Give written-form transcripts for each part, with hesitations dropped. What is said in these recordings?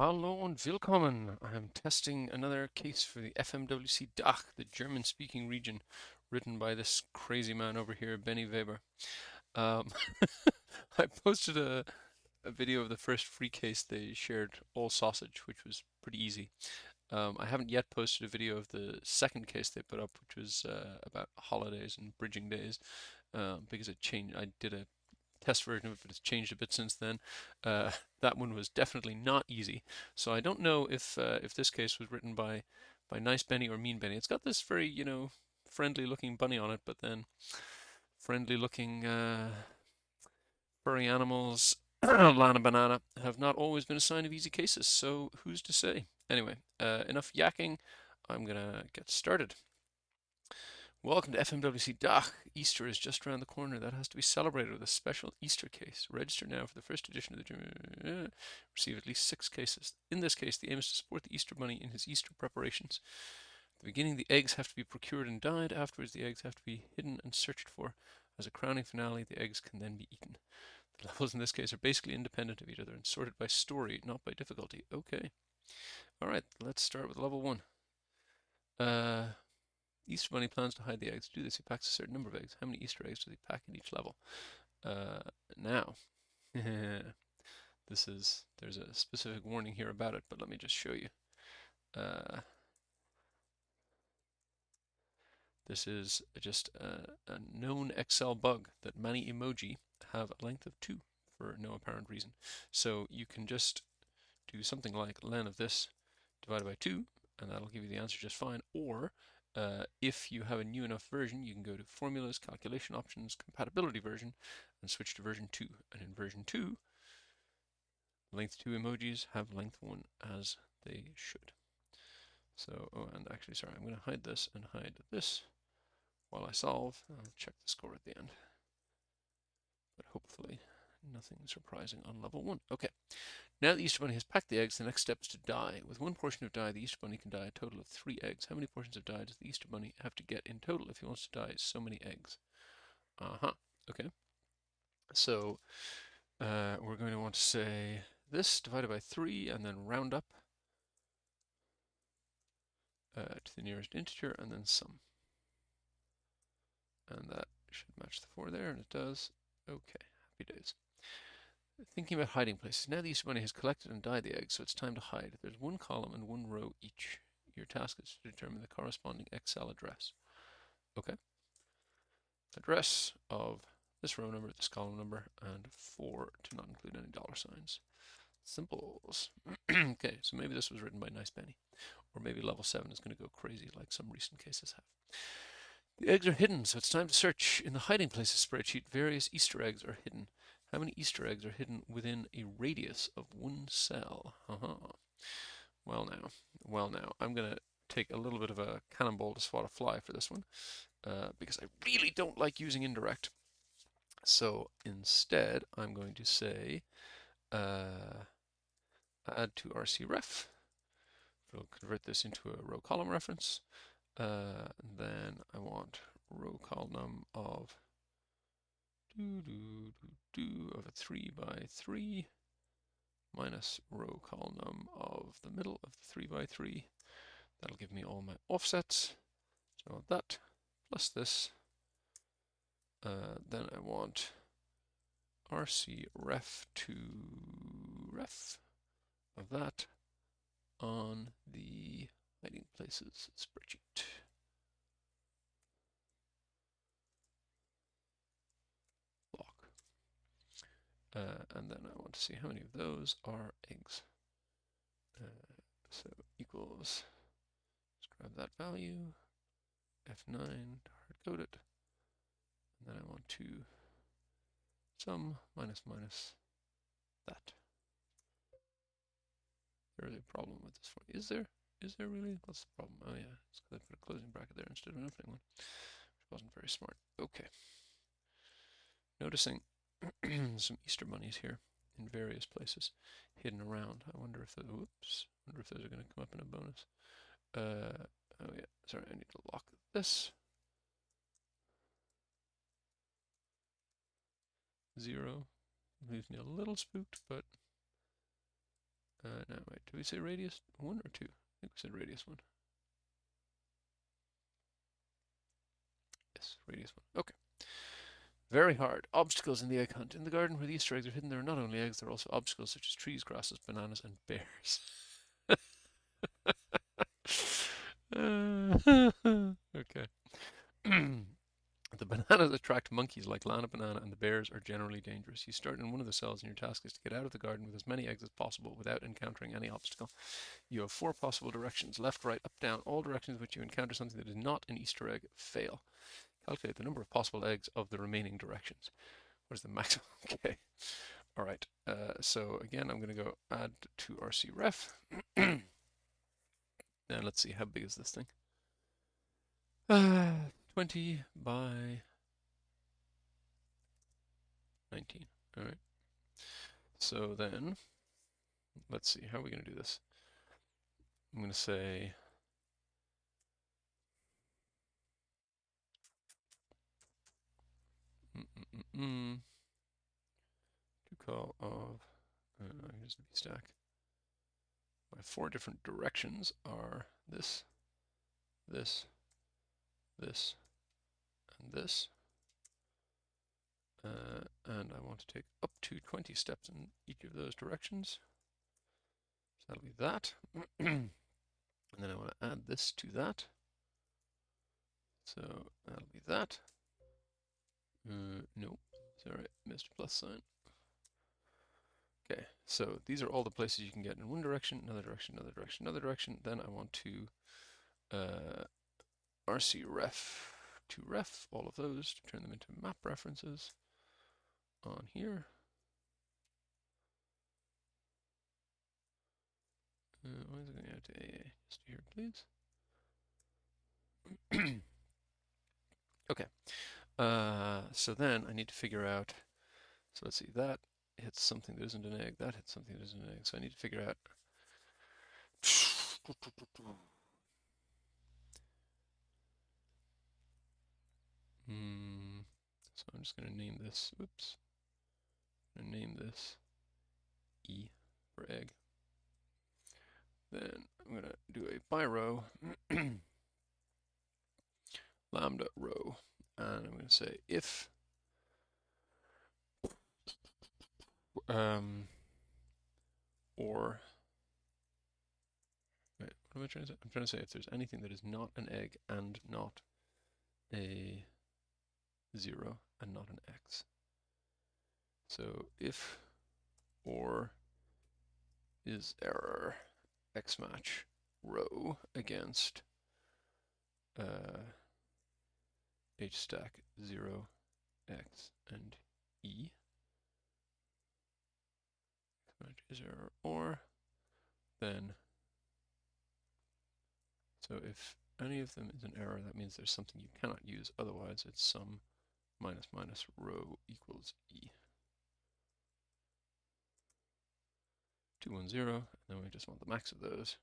Hallo und willkommen. I'm testing another case for the FMWC DACH, the German-speaking region, written by this crazy man over here, Benny Weber. Um, I posted a video of the first free case they shared, all sausage, which was pretty easy. I haven't yet posted a video of the second case they put up, which was about holidays and bridging days, because it changed. I did a test version of it, but it's changed a bit since then. Uh, that one was definitely not easy. So I don't know if this case was written by Nice Benny or Mean Benny. It's got this very friendly looking bunny on it, but then friendly looking furry animals, Lana Banana, have not always been a sign of easy cases. So who's to say? Anyway, enough yakking. I'm gonna get started. Welcome to FMWC DACH. Easter is just around the corner. That has to be celebrated with a special Easter case. Register now for the first edition of the German. Receive at least 6 cases. In this case, the aim is to support the Easter Bunny in his Easter preparations. At the beginning, the eggs have to be procured and dyed. Afterwards, the eggs have to be hidden and searched for. As a crowning finale, the eggs can then be eaten. The levels in this case are basically independent of each other and sorted by story, not by difficulty. Okay. Alright, let's start with level 1. Easter Bunny plans to hide the eggs. To do this, he packs a certain number of eggs. How many Easter eggs does he pack in each level? Now, there's a specific warning here about it, but let me just show you. This is just a known Excel bug that many emoji have a length of 2 for no apparent reason. So you can just do something like len of this divided by 2, and that'll give you the answer just fine. Or if you have a new enough version, you can go to Formulas, Calculation Options, Compatibility version, and switch to version 2. And in version 2, length 2 emojis have length 1 as they should. So, oh, and actually, sorry, I'm going to hide this and hide this while I solve. I'll check the score at the end. But hopefully nothing surprising on level 1. Okay, now the Easter Bunny has packed the eggs, the next step is to dye. With 1 portion of dye, the Easter Bunny can dye a total of 3 eggs. How many portions of dye does the Easter Bunny have to get in total if he wants to dye so many eggs? Okay. So we're going to want to say this divided by 3 and then round up to the nearest integer and then sum. And that should match the 4 there, and it does. Okay, happy days. Thinking about hiding places. Now the Easter Bunny has collected and dyed the eggs, so it's time to hide. There's 1 column and 1 row each. Your task is to determine the corresponding Excel address. Okay. Address of this row number, this column number, and 4 to not include any $signs. Simples. Okay, so maybe this was written by Nice Benny. Or maybe level 7 is going to go crazy like some recent cases have. The eggs are hidden, so it's time to search. In the hiding places spreadsheet, various Easter eggs are hidden. How many Easter eggs are hidden within a radius of 1 cell? Well now, I'm going to take a little bit of a cannonball to swat a fly for this one, because I really don't like using indirect. So instead, I'm going to say add to RCRef. We'll convert this into a row column reference. Then I want row column of of a 3 by 3 minus row column of the middle of the 3 by 3. That'll give me all my offsets. So that plus this. Then I want RC ref to ref of that on the hiding places spreadsheet. Block. And then I want to see how many of those are eggs. So equals, let's grab that value, F9 to hard code it. And then I want to sum minus that. There is a problem with this one. Is there? Is there really? What's the problem? Oh yeah, it's because I put a closing bracket there instead of an opening one, which wasn't very smart. Okay. Noticing some Easter bunnies here in various places hidden around. I wonder if those, whoops, wonder if those are going to come up in a bonus. Oh yeah, sorry, I need to lock this. 0 leaves me a little spooked, but no, wait. Did we say radius 1 or 2? I think we said radius 1. Yes, radius 1. Okay. Very hard. Obstacles in the egg hunt. In the garden where the Easter eggs are hidden, there are not only eggs, there are also obstacles such as trees, grasses, bananas, and bears. Okay. The bananas attract monkeys like Lana Banana, and the bears are generally dangerous. You start in one of the cells, and your task is to get out of the garden with as many eggs as possible without encountering any obstacle. You have 4 possible directions: left, right, up, down. All directions in which you encounter something that is not an Easter egg fail. Calculate the number of possible eggs of the remaining directions. What is the maximum? Okay. All right. So again, I'm going to go add to RC ref. And let's see, how big is this thing? 20 by 19. All right. So then, let's see, how are we going to do this? I'm going to say to call of here's the stack. My 4 different directions are this, this, this, and this. And I want to take up to 20 steps in each of those directions. So that'll be that. And then I want to add this to that. So that'll be that. Nope. Sorry, missed plus sign. Okay, so these are all the places you can get in one direction, another direction, another direction, another direction. Then I want to RC ref to ref all of those to turn them into map references on here. Why is it going out to AA? Just here, please. Okay. So then I need to figure out. So let's see. That hits something that isn't an egg. That hits something that isn't an egg. So I need to figure out. So I'm just going to name this. Oops. I'm going to name this E for egg. Then I'm going to do a by row lambda row, and I'm going to say if or wait, what am I trying to say? I'm trying to say if there's anything that is not an egg and not a 0 and not an x. So if or is error x match row against h stack 0 x and e. X match is error or, then so if any of them is an error, that means there's something you cannot use. Otherwise, it's sum minus minus row equals e. 210, and then we just want the max of those.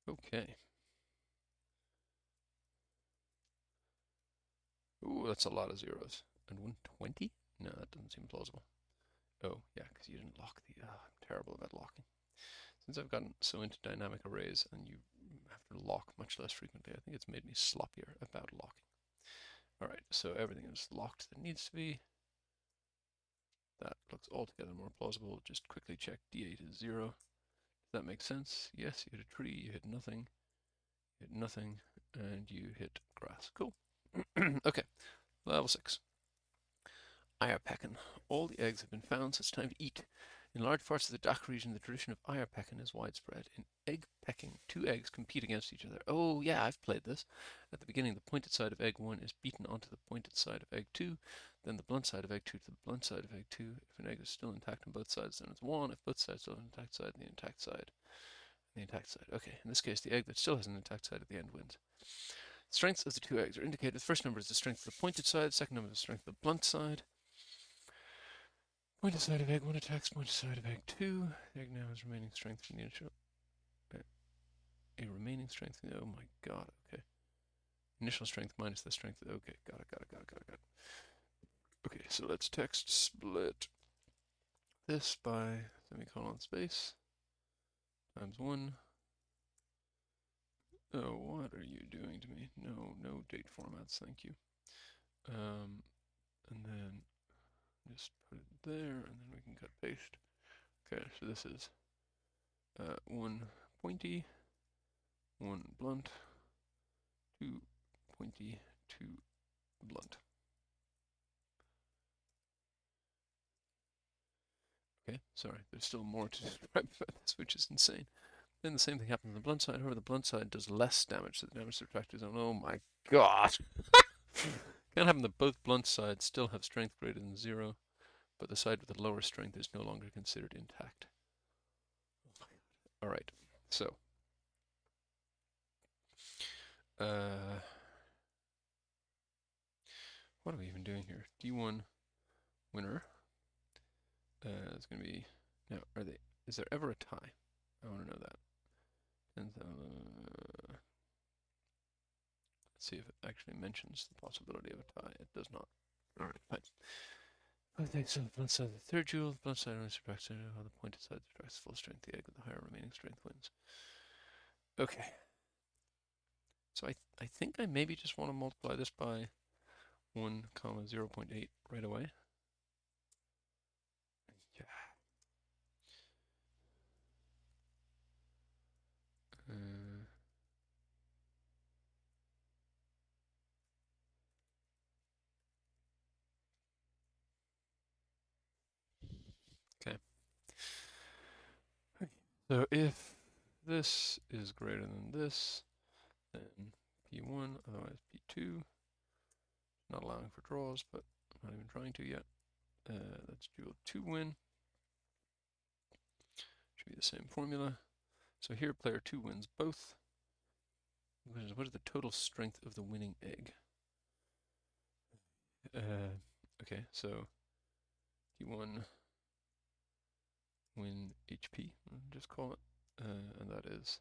Okay. Ooh, that's a lot of zeros. And 120? No, that doesn't seem plausible. Oh, yeah, because you didn't lock the... I'm terrible about locking. Since I've gotten so into dynamic arrays and you have to lock much less frequently, I think it's made me sloppier about locking. Alright, so everything is locked that needs to be. That looks altogether more plausible. Just quickly check D8 is 0. Does that make sense? Yes, you hit a tree, you hit nothing, and you hit grass. Cool. Okay, level 6. Eierpecken. All the eggs have been found, so it's time to eat. In large parts of the DACH region, the tradition of Eierpecken is widespread. In egg pecking, 2 eggs compete against each other. Oh, yeah, I've played this. At the beginning, the pointed side of egg 1 is beaten onto the pointed side of egg 2, then the blunt side of egg 2 to the blunt side of egg 2. If an egg is still intact on both sides, then it's 1. If both sides still have an intact side, the intact side. The intact side. Okay, in this case, the egg that still has an intact side at the end wins. Strengths of the 2 eggs are indicated. The first number is the strength of the pointed side, the second number is the strength of the blunt side. Pointed side of egg 1 attacks pointed side of egg 2. The egg now has remaining strength from the initial. A remaining strength. Oh my god, okay. Initial strength minus the strength. Okay, got it. Okay, so let's text split this by semicolon space, times 1. Oh, what are you doing to me? No, no date formats, thank you. And then just put it there, and then we can cut paste. Okay, so this is 1 pointy, 1 blunt, 2 pointy, 2 blunt. Okay, sorry, there's still more to describe about this, which is insane. Then the same thing happens on the blunt side. However, the blunt side does less damage, so the damage subtracted is on. Oh my god! Can't happen that both blunt sides still have strength greater than 0, but the side with the lower strength is no longer considered intact. Alright, so. What are we even doing here? D1 winner. It's going to be. Now, is there ever a tie? I want to know that. And let's see if it actually mentions the possibility of a tie. It does not. Alright, fine. Okay, so the blunt side of the third jewel, the blunt side only subtracts while the pointed side subtracts full strength. The egg with the higher remaining strength wins. Okay. So I think I maybe just want to multiply this by 1, 0.8 right away. Yeah. Okay. So if this is greater than this, then P1, otherwise P2. Not allowing for draws, but I'm not even trying to yet. That's dual 2 win. Should be the same formula. So here player 2 wins both. What is the total strength of the winning egg? Okay, so P1 win HP, just call it. And that is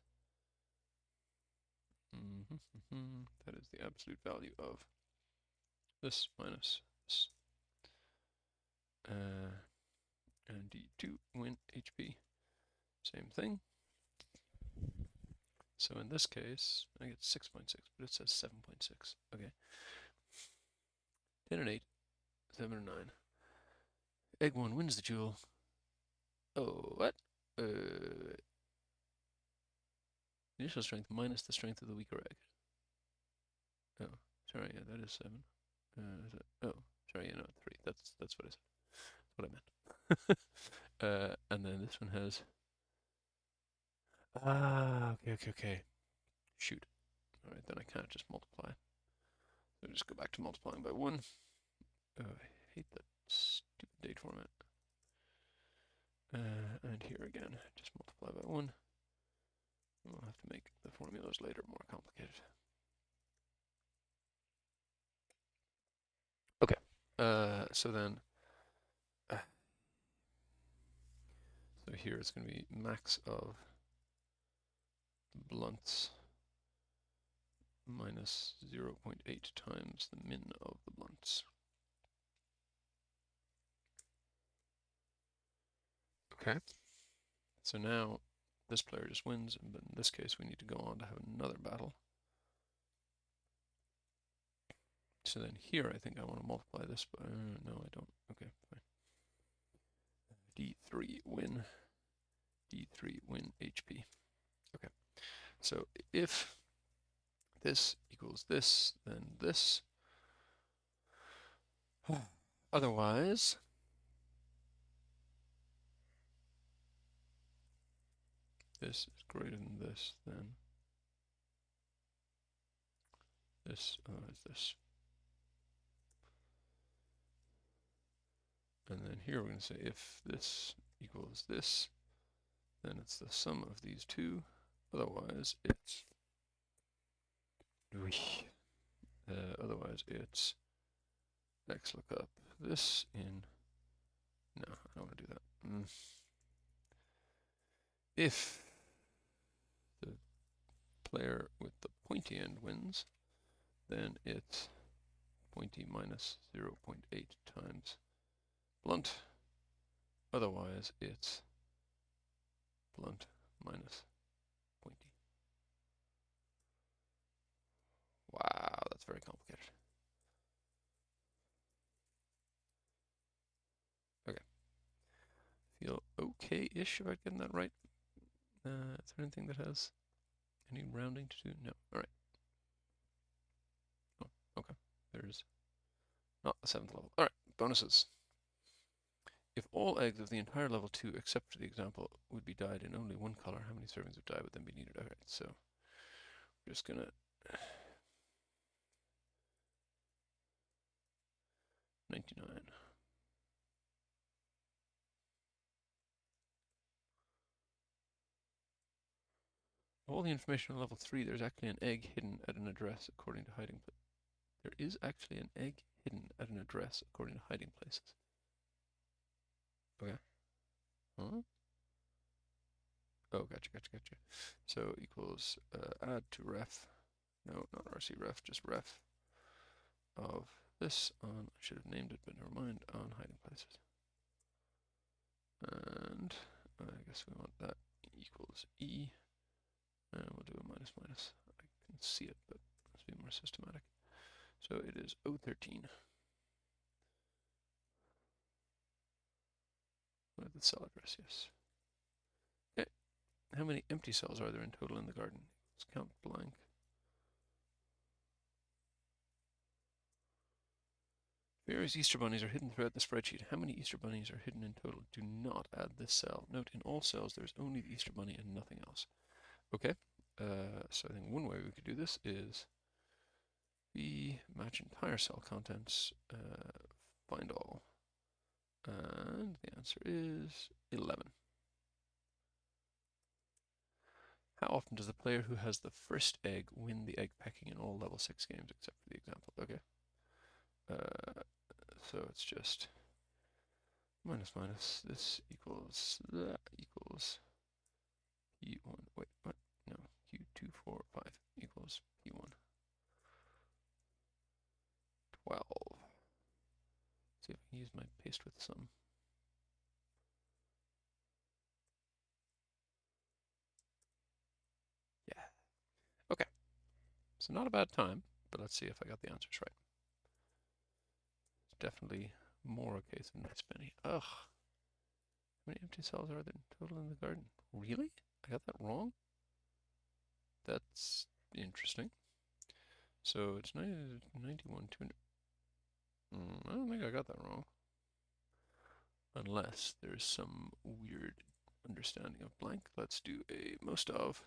that is the absolute value of this minus this. And D2 win HP, same thing. So in this case, I get 6.6, but it says 7.6. Okay. 10 and 8, 7 and 9. Egg 1 wins the duel. Oh, what? Initial strength minus the strength of the weaker egg. Oh, sorry, yeah, that is 7. Oh, sorry, yeah, no, 3. That's what I said. That's what I meant. And then this one has. Okay. Shoot. Alright, then I can't just multiply. So just go back to multiplying by 1. Oh, I hate that stupid date format. And here again, just multiply by 1. We'll have to make the formulas later more complicated. Okay, so then, so here it's going to be max of blunts minus 0.8 times the min of the blunts. Okay, so now this player just wins, but in this case we need to go on to have another battle. So then here I think I want to multiply this, but no I don't. Okay, fine. D3 win, D3 win HP. Okay, so if this equals this, then this. Otherwise, this is greater than this, then this is this. And then here we're going to say if this equals this, then it's the sum of these two. Otherwise, it's x look up this in. No, I don't want to do that. If the player with the pointy end wins, then it's pointy minus 0.8 times blunt. Otherwise, it's blunt minus pointy. Wow, that's very complicated. Okay. Feel okay-ish about getting that right. Is there anything that has any rounding to do? No. All right. Oh, okay. There's not the 7th level. All right. Bonuses. If all eggs of the entire level 2, except for the example, would be dyed in only one color, how many servings of dye would then be needed? Okay, so we're just gonna 99. All the information on level 3, there's actually an egg hidden at an address according to hiding place. There is actually an egg hidden at an address according to hiding places. Okay. Huh? Oh, gotcha. So equals add to ref. No, not RC ref, just ref of this on, I should have named it, but never mind, on hiding places. And I guess we want that equals E. And we'll do a minus minus. I can see it, but let's be more systematic. So it is 013. What the cell address? Yes. Okay. How many empty cells are there in total in the garden? Let's count blank. Various Easter bunnies are hidden throughout the spreadsheet. How many Easter bunnies are hidden in total? Do not add this cell. Note, in all cells, there's only the Easter bunny and nothing else. Okay. So I think one way we could do this is we match entire cell contents, find all. And the answer is 11. How often does the player who has the first egg win the egg pecking in all level 6 games except for the example? Okay. So it's just minus minus, this equals that equals P1, wait, what? No, Q245 equals P1. 12. See if I can use my paste with sum. Yeah. Okay. So not a bad time, but let's see if I got the answers right. It's definitely more okay than nice Benny. Ugh. How many empty cells are there in total in the garden? Really? I got that wrong? That's interesting. So it's 90, 91, 200. I don't think I got that wrong. Unless there's some weird understanding of blank. Let's do a most of.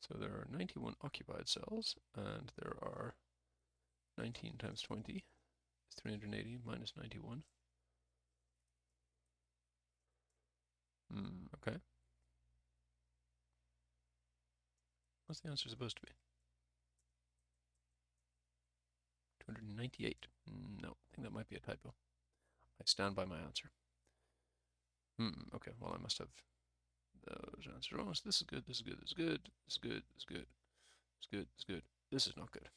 So there are 91 occupied cells, and there are 19 times 20 is 380 minus 91. Okay. What's the answer supposed to be? 298. No, I think that might be a typo. I stand by my answer. Okay, well I must have those answers wrong. So this is good, this is good, this is good, this is good, this is good, this is good, this is good. This is not good.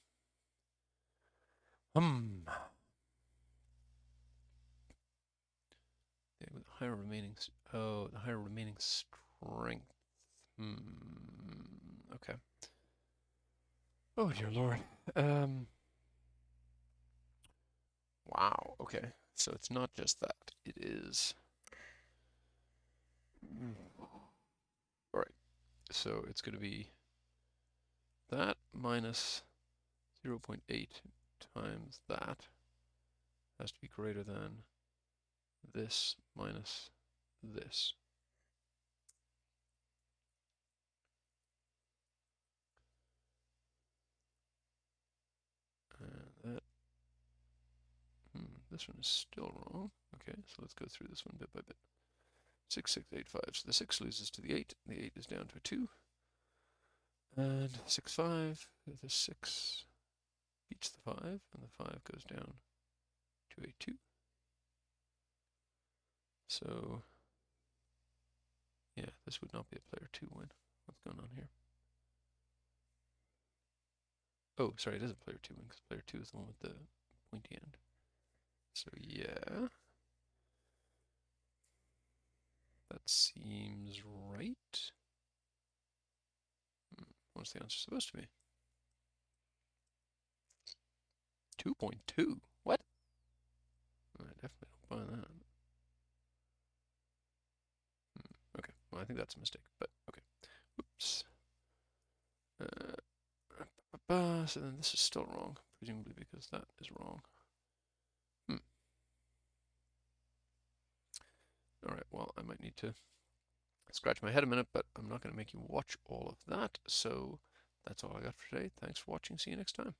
With higher remaining, oh, the higher remaining strength. Okay. Oh dear Lord. Wow. Okay. So it's not just that. It is. All right. So it's going to be that minus 0.8 times that has to be greater than this minus this. And that. This one is still wrong. Okay, so let's go through this one bit by bit. 6, 6, 8, 5. So the 6 loses to the 8. The 8 is down to a 2. And 6, 5. The 6 beats the 5. And the 5 goes down to a 2. So, yeah, this would not be a player 2 win. What's going on here? Oh, sorry, it is a player 2 win, because player 2 is the one with the pointy end. So yeah, that seems right. What's the answer supposed to be? 2.2? What? I definitely don't buy that. Okay, well, I think that's a mistake, but okay. Oops. So then this is still wrong, presumably because that is wrong. Alright, well, I might need to scratch my head a minute, but I'm not going to make you watch all of that, so that's all I got for today. Thanks for watching. See you next time.